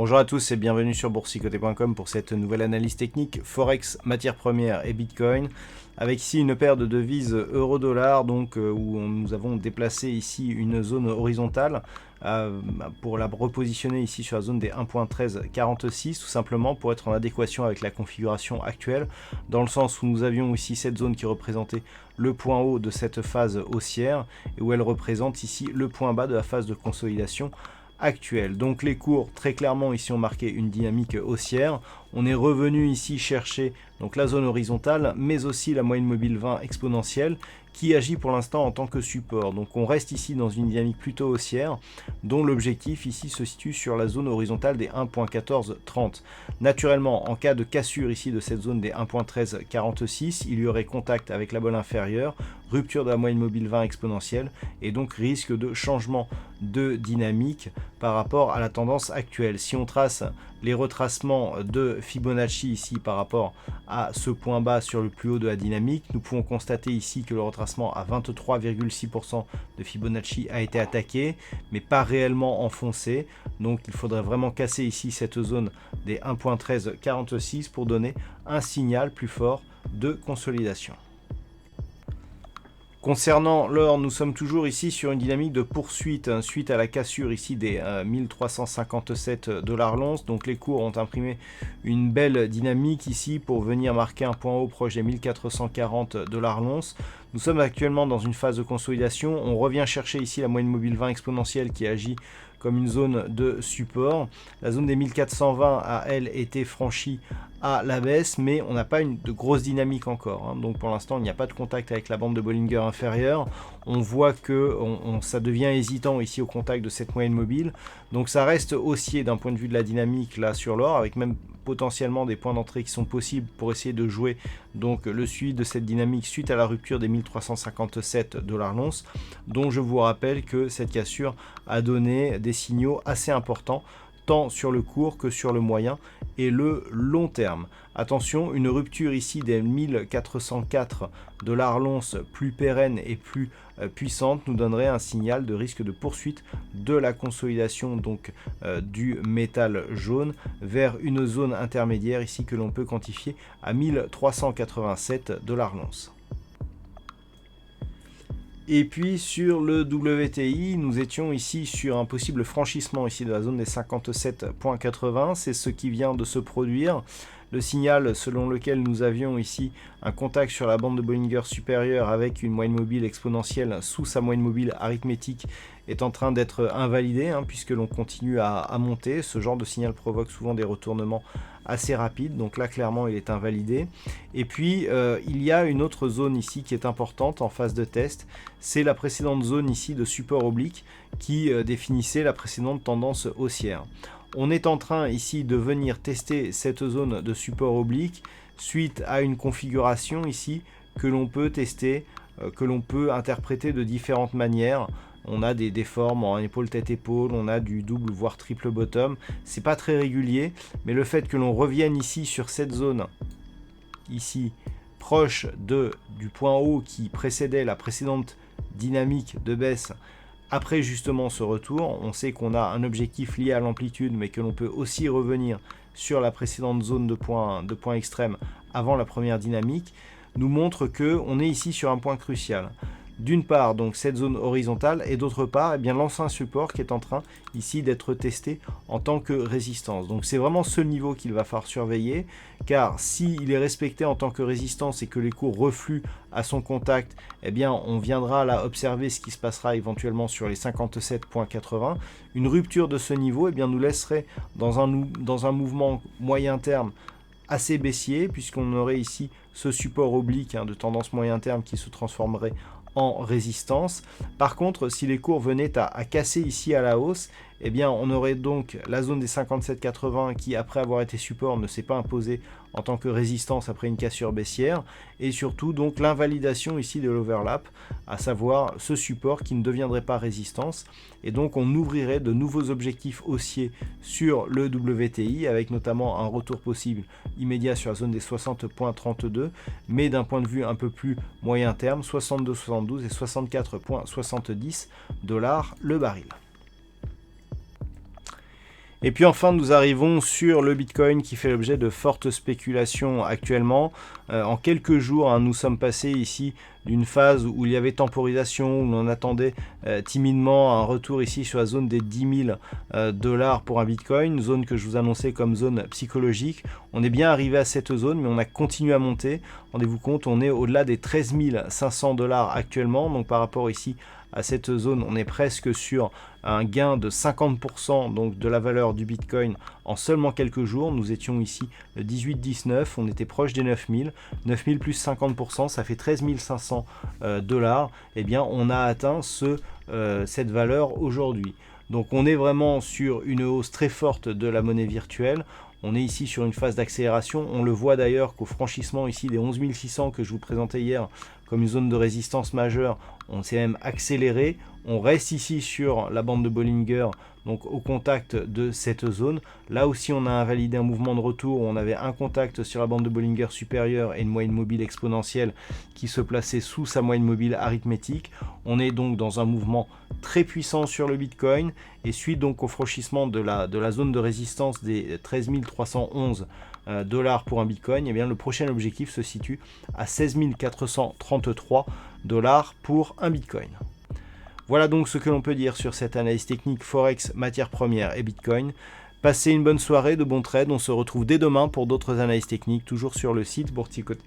Bonjour à tous et bienvenue sur boursicoté.com pour cette nouvelle analyse technique Forex, matières premières et Bitcoin. Avec ici une paire de devises euro-dollar, donc où nous avons déplacé ici une zone horizontale pour la repositionner ici sur la zone des 1.1346, tout simplement pour être en adéquation avec la configuration actuelle, dans le sens où nous avions ici cette zone qui représentait le point haut de cette phase haussière et où elle représente ici le point bas de la phase de consolidation actuelle. Donc les cours très clairement ici ont marqué une dynamique haussière. On est revenu ici chercher donc la zone horizontale mais aussi la moyenne mobile 20 exponentielle qui agit pour l'instant en tant que support. Donc on reste ici dans une dynamique plutôt haussière dont l'objectif ici se situe sur la zone horizontale des 1.1430. Naturellement, en cas de cassure ici de cette zone des 1.1346, il y aurait contact avec la bolle inférieure, rupture de la moyenne mobile 20 exponentielle et donc risque de changement de dynamique par rapport à la tendance actuelle. Si on trace les retracements de Fibonacci ici par rapport à ce point bas sur le plus haut de la dynamique, nous pouvons constater ici que le retracement à 23,6% de Fibonacci a été attaqué, mais pas réellement enfoncé. Donc il faudrait vraiment casser ici cette zone des 1.1346 pour donner un signal plus fort de consolidation. Concernant l'or, nous sommes toujours ici sur une dynamique de poursuite suite à la cassure ici des 1357 $ l'once. Donc les cours ont imprimé une belle dynamique ici pour venir marquer un point haut proche des 1440 $ l'once. Nous sommes actuellement dans une phase de consolidation. On revient chercher ici la moyenne mobile 20 exponentielle qui agit comme une zone de support. La zone des 1420 a elle été franchie à la baisse, mais on n'a pas de grosse dynamique encore. Donc pour l'instant, il n'y a pas de contact avec la bande de Bollinger inférieure. On voit que ça devient hésitant ici au contact de cette moyenne mobile. Donc ça reste haussier d'un point de vue de la dynamique là sur l'or, avec même potentiellement des points d'entrée qui sont possibles pour essayer de jouer donc le suivi de cette dynamique suite à la rupture des 1357 $ l'once, dont je vous rappelle que cette cassure a donné des signaux assez importants tant sur le court que sur le moyen et le long terme. Attention, une rupture ici des 1404 $ l'once plus pérenne et plus puissante nous donnerait un signal de risque de poursuite de la consolidation donc du métal jaune vers une zone intermédiaire ici que l'on peut quantifier à 1387 $ l'once. Et puis sur le WTI, nous étions ici sur un possible franchissement ici de la zone des 57,80. C'est ce qui vient de se produire. Le signal selon lequel nous avions ici un contact sur la bande de Bollinger supérieure avec une moyenne mobile exponentielle sous sa moyenne mobile arithmétique est en train d'être invalidé puisque l'on continue à monter. Ce genre de signal provoque souvent des retournements assez rapides, donc là clairement il est invalidé. Et puis il y a une autre zone ici qui est importante en phase de test, c'est la précédente zone ici de support oblique qui définissait la précédente tendance haussière. On est en train ici de venir tester cette zone de support oblique suite à une configuration ici que l'on peut tester, que l'on peut interpréter de différentes manières. On a des formes en épaule tête épaule, on a du double voire triple bottom. C'est pas très régulier, mais le fait que l'on revienne ici sur cette zone ici proche du point haut qui précédait la précédente dynamique de baisse. Après justement ce retour, on sait qu'on a un objectif lié à l'amplitude, mais que l'on peut aussi revenir sur la précédente zone de point extrême avant la première dynamique, nous montre qu'on est ici sur un point crucial. D'une part, donc cette zone horizontale, et d'autre part, l'ancien support qui est en train ici d'être testé en tant que résistance. Donc c'est vraiment ce niveau qu'il va falloir surveiller, car s'il est respecté en tant que résistance et que les cours refluent à son contact, on viendra là observer ce qui se passera éventuellement sur les 57,80. Une rupture de ce niveau nous laisserait dans un mouvement moyen terme assez baissier, puisqu'on aurait ici ce support oblique de tendance moyen terme qui se transformerait en résistance. Par contre, si les cours venaient à casser ici à la hausse, on aurait donc la zone des 57,80 qui, après avoir été support, ne s'est pas imposée en tant que résistance après une cassure baissière, et surtout donc l'invalidation ici de l'overlap, à savoir ce support qui ne deviendrait pas résistance, et donc on ouvrirait de nouveaux objectifs haussiers sur le WTI, avec notamment un retour possible immédiat sur la zone des 60,32, mais d'un point de vue un peu plus moyen terme, 62,72 et 64,70 $ le baril. Et puis enfin, nous arrivons sur le Bitcoin qui fait l'objet de fortes spéculations actuellement. En quelques jours, hein, nous sommes passés ici d'une phase où il y avait temporisation, où l'on attendait timidement un retour ici sur la zone des 10 000 dollars pour un Bitcoin, zone que je vous annonçais comme zone psychologique. On est bien arrivé à cette zone, mais on a continué à monter. Rendez-vous compte, on est au-delà des 13 500 dollars actuellement, donc par rapport ici à cette zone, on est presque sur un gain de 50% donc de la valeur du Bitcoin en seulement quelques jours. Nous étions ici le 18-19, on était proche des 9000. 9000 plus 50%, ça fait 13 500 dollars. Eh bien, on a atteint cette valeur aujourd'hui. Donc on est vraiment sur une hausse très forte de la monnaie virtuelle. On est ici sur une phase d'accélération. On le voit d'ailleurs qu'au franchissement ici des 11 600 que je vous présentais hier comme une zone de résistance majeure, on s'est même accéléré. On reste ici sur la bande de Bollinger, donc au contact de cette zone. Là aussi, on a invalidé un mouvement de retour où on avait un contact sur la bande de Bollinger supérieure et une moyenne mobile exponentielle qui se plaçait sous sa moyenne mobile arithmétique. On est donc dans un mouvement très puissant sur le Bitcoin et suite donc au franchissement de la zone de résistance des 13 311 dollars pour un Bitcoin, et bien le prochain objectif se situe à 16 433 dollars pour un Bitcoin. Voilà donc ce que l'on peut dire sur cette analyse technique Forex, matières premières et Bitcoin. Passez une bonne soirée, de bons trades. On se retrouve dès demain pour d'autres analyses techniques, toujours sur le site boursicoté.com.